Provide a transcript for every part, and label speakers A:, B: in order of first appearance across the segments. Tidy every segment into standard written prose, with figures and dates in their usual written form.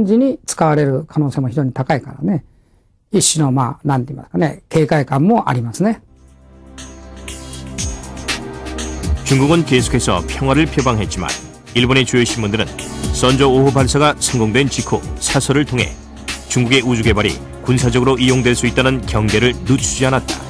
A: 時に使われる可能性も非常に高いからね。一種のなんて言いますかね、警戒感もありますね。
B: 중국은 계속해서 평화를 표방했지만 일본의 주요 신문들은 선저 5호 발사가 성공된 직후 사설을 통해 중국의 우주 개발이 군사적으로 이용될 수 있다는 경계를 늦추지 않았다.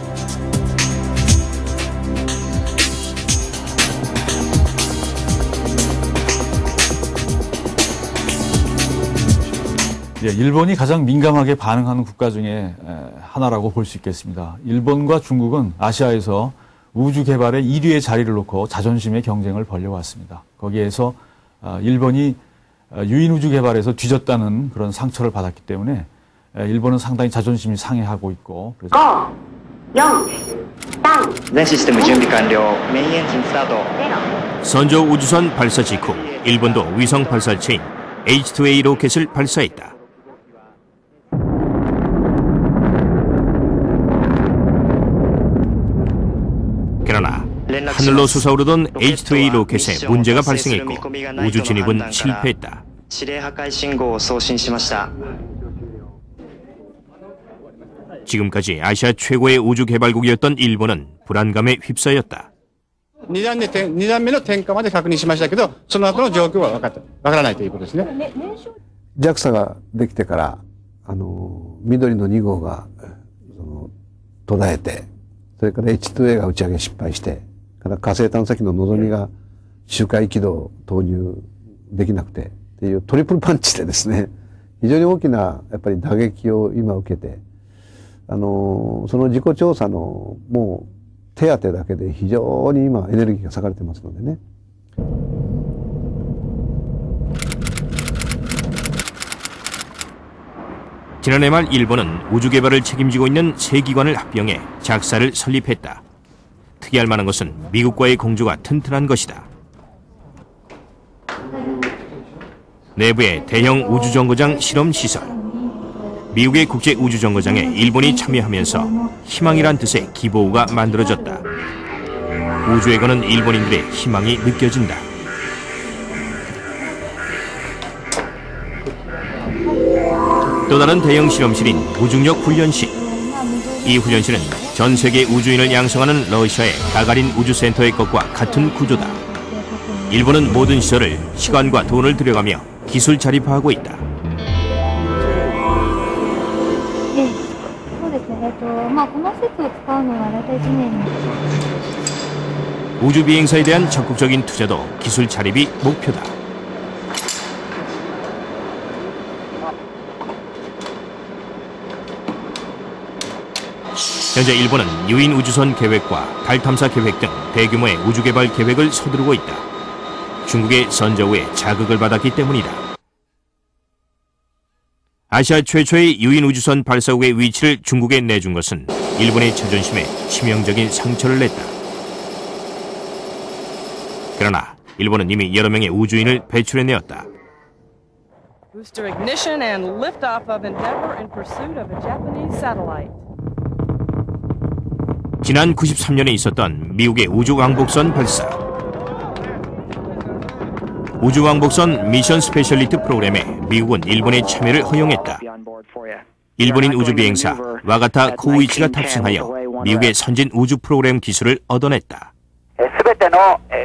C: 일본이 가장 민감하게 반응하는 국가 중에 하나라고 볼 수 있겠습니다. 일본과 중국은 아시아에서 우주 개발의 1위의 자리를 놓고 자존심의 경쟁을 벌여왔습니다. 거기에서 일본이 유인 우주 개발에서 뒤졌다는 그런 상처를 받았기 때문에 일본은 상당히 자존심이 상해하고 있고.
D: 5、4、3。全システム準備完了。メインエンジンスタート。
B: 선저 우주선 발사 직후 일본도 위성 발사체인 H2A 로켓을 발사했다. 그러나 하늘로 솟아오르던 H2A 로켓에 문제가 발생했고 우주 진입은 실패했다. 지금까지 아시아 최고의 우주 개발국이었던 일본은 불안감에 휩싸였다.
E: 2段目の点火まで確認しましたけど、その後の状況はわからないということですね。
F: JAXA ができてから、緑の2号が途絶えて、それから H2A が打ち上げ失敗して、から火星探査機ののぞみが周回軌道投入できなくてっていうトリプルパンチでですね、非常に大きなやっぱり打撃を今受けて、その自己調査のもう手当だけで非常に今エネルギーが割かれてますのでね。
B: 지난해 말 일본은 우주 개발을 책임지고 있는 세 기관을 합병해 JAXA를 설립했다. 특이할 만한 것은 미국과의 공조가 튼튼한 것이다. 내부의 대형 우주정거장 실험시설, 미국의 국제우주정거장에 일본이 참여하면서 희망이란 뜻의 기보우가 만들어졌다. 우주에 거는 일본인들의 희망이 느껴진다. 또 다른 대형 실험실인 무중력 훈련실. 이 훈련실은 전 세계 우주인을 양성하는 러시아의 가가린 우주센터의 것과 같은 구조다. 일본은 모든 시설을 시간과 돈을 들여가며 기술 자립화하고 있다. 우주 비행사에 대한 적극적인 투자도 기술 자립이 목표다. 현재 일본은 유인 우주선 계획과 달 탐사 계획 등 대규모의 우주 개발 계획을 서두르고 있다. 중국의 선저우에 자극을 받았기 때문이다. 아시아 최초의 유인 우주선 발사국의 위치를 중국에 내준 것은 일본의 자존심에 치명적인 상처를 냈다. 그러나 일본은 이미 여러 명의 우주인을 배출해내었다.
G: Booster ignition and liftoff of Endeavour in pursuit of a Japanese satellite.
B: 지난 93년에 있었던 미국의 우주왕복선 발사. 우주왕복선 미션 스페셜리트 프로그램에 미국은 일본의 참여를 허용했다. 일본인 우주비행사 와가타 코우이치가 탑승하여 미국의 선진 우주 프로그램 기술을 얻어냈다.
H: 全ての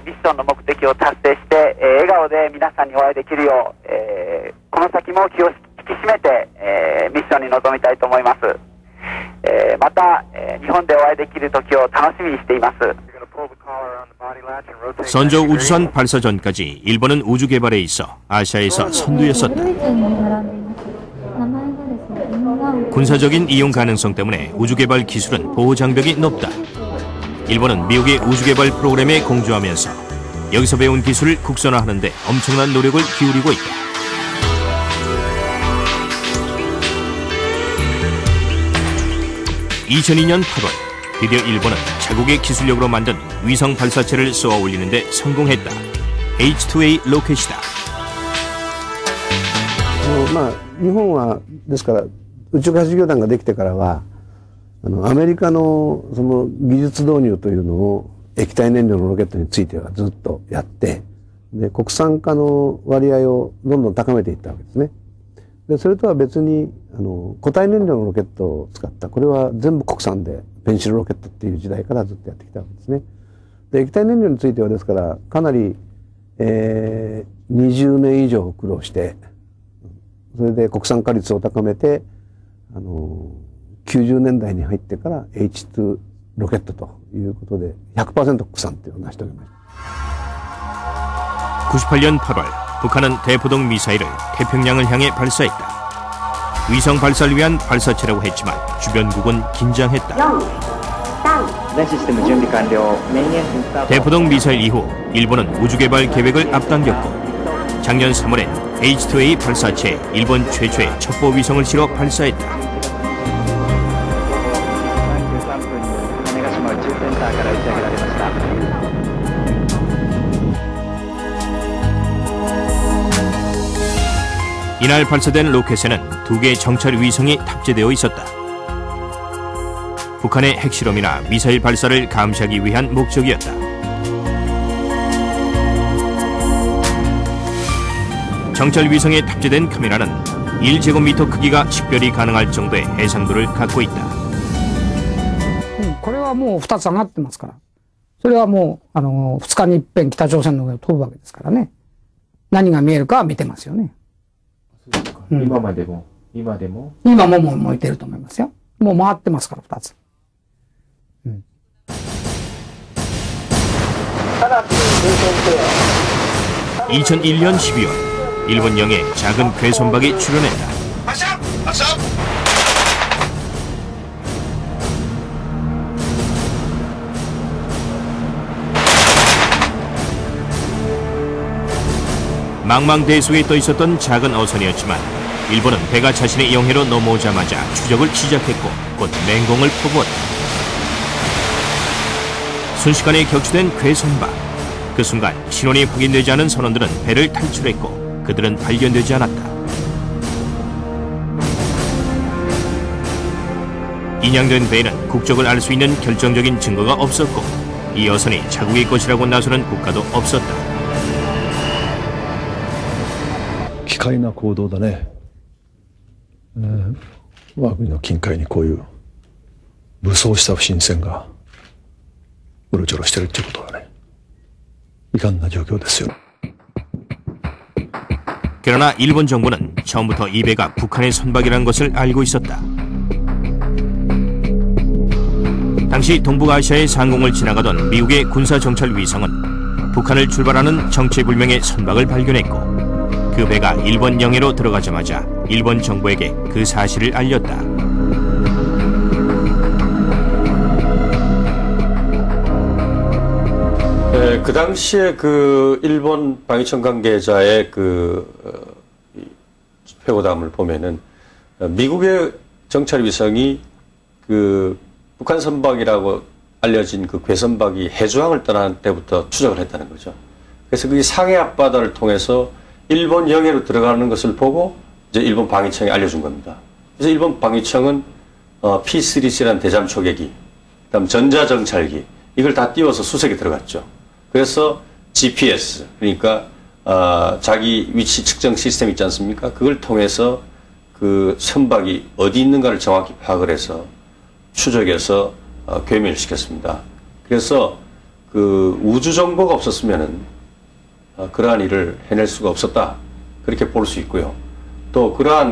H: ミッションの目的を達成して笑顔で皆さんにお会いできるようこの先も気を引き締めてミッションに臨みたいと思います。また日本でお会いできる時を楽しみにしています。
B: 선저 우주선 발사 전까지 일본은 우주 개발에 있어 아시아에서 선두였었다. 군사적인 이용 가능성 때문에 우주 개발 기술은 보호 장벽이 높다. 일본은 미국의 우주 개발 프로그램에 공조하면서 여기서 배운 기술을 국산화하는 데 엄청난 노력을 기울이고 있다. (2002년 8월) 드디어 일본은 자국의 기술력으로 만든 위성 발사체를 쏘아 올리는 데 성공했다. H2A 로켓이다.
F: 日本はですから宇宙開発事業団ができてからはアメリカのその技術導入というのを液体燃料のロケットについてはずっとやって、で国産化の割合をどんどん高めていったわけですね。でそれとは別に固体燃料のロケットを使った、これは全部国産でペンシルロケットっていう時代からずっとやってきたわけですね。で液体燃料についてはですからかなり、20年以上苦労して、それで国産化率を高めて90年代に入ってから H2 ロケットということで 100% 국산っていうのを成し遂げました。
B: 98년 8월 북한은 대포동 미사일을 태평양을 향해 발사했다. 위성 발사를 위한 발사체라고 했지만 주변국은 긴장했다. 대포동 미사일 이후 일본은 우주개발 계획을 앞당겼고 작년 3월엔 H2A 발사체에 일본 최초의 첩보 위성을 실어 발사했다. 이날 발사된 로켓에는 2개의 정찰 위성이 탑재되어 있었다. 북한의 핵실험이나 미사일 발사를 감시하기 위한 목적이었다. 정찰 위성에 탑재된 카메라는 1제곱미터 크기가 식별이 가능할 정도의 해상도를 갖고 있다.
A: これはもう2つ上がってますから。それはもう2日に一遍北朝鮮の上を飛ぶわけですからね。何が見えるかは見てますよね。
I: 今でも
A: 今ももう向いてると思いますよ。もう回ってますから2つ。
B: 2001년 12월 일본령에 작은 괴선박이 출현했다. 망망대소에 떠 있었던 작은 어선이었지만 일본은 배가 자신의 영해로 넘어오자마자 추적을 시작했고 곧 맹공을 퍼부었다. 순식간에 격추된 괴선박. 그 순간 신원이 확인되지 않은 선원들은 배를 탈출했고 그들은 발견되지 않았다. 인양된 배에는 국적을 알 수 있는 결정적인 증거가 없었고 이 어선이 자국의 것이라고 나서는 국가도 없었다.
J: 奇怪な行動だね。我が国の近海にこういう武装した不審船がうろちょろしてるっていうことはね、遺憾な状況ですよ。
B: 그러나 일본 정부는 처음부터 이 배가 북한의 선박이라는 것을 알고 있었다. 당시 동북아시아의 상공을 지나가던 미국의 군사정찰 위성은 북한을 출발하는 정체불명의 선박을 발견했고 그 배가 일본 영해로 들어가자마자 일본 정부에게 그 사실을 알렸다.
K: 그 당시에 그 일본 방위청 관계자의 회고담을 보면은 미국의 정찰 위성이 그 북한 선박이라고 알려진 그 괴선박이 해주항을 떠난 때부터 추적을 했다는 거죠. 그래서 그게 상해 앞바다를 통해서 일본 영해로 들어가는 것을 보고 이제 일본 방위청에 알려준 겁니다. 그래서 일본 방위청은 P-3C라는 대잠 초계기, 그다음 전자정찰기 이걸 다 띄워서 수색에 들어갔죠. 그래서 GPS 그러니까 자기 위치 측정 시스템 있지 않습니까? 그걸 통해서 그 선박이 어디 있는가를 정확히 파악을 해서 추적해서 괴멸시켰습니다. 그래서 그 우주 정보가 없었으면은 그러한 일을 해낼 수가 없었다. 그렇게 볼 수 있고요. 또 그러한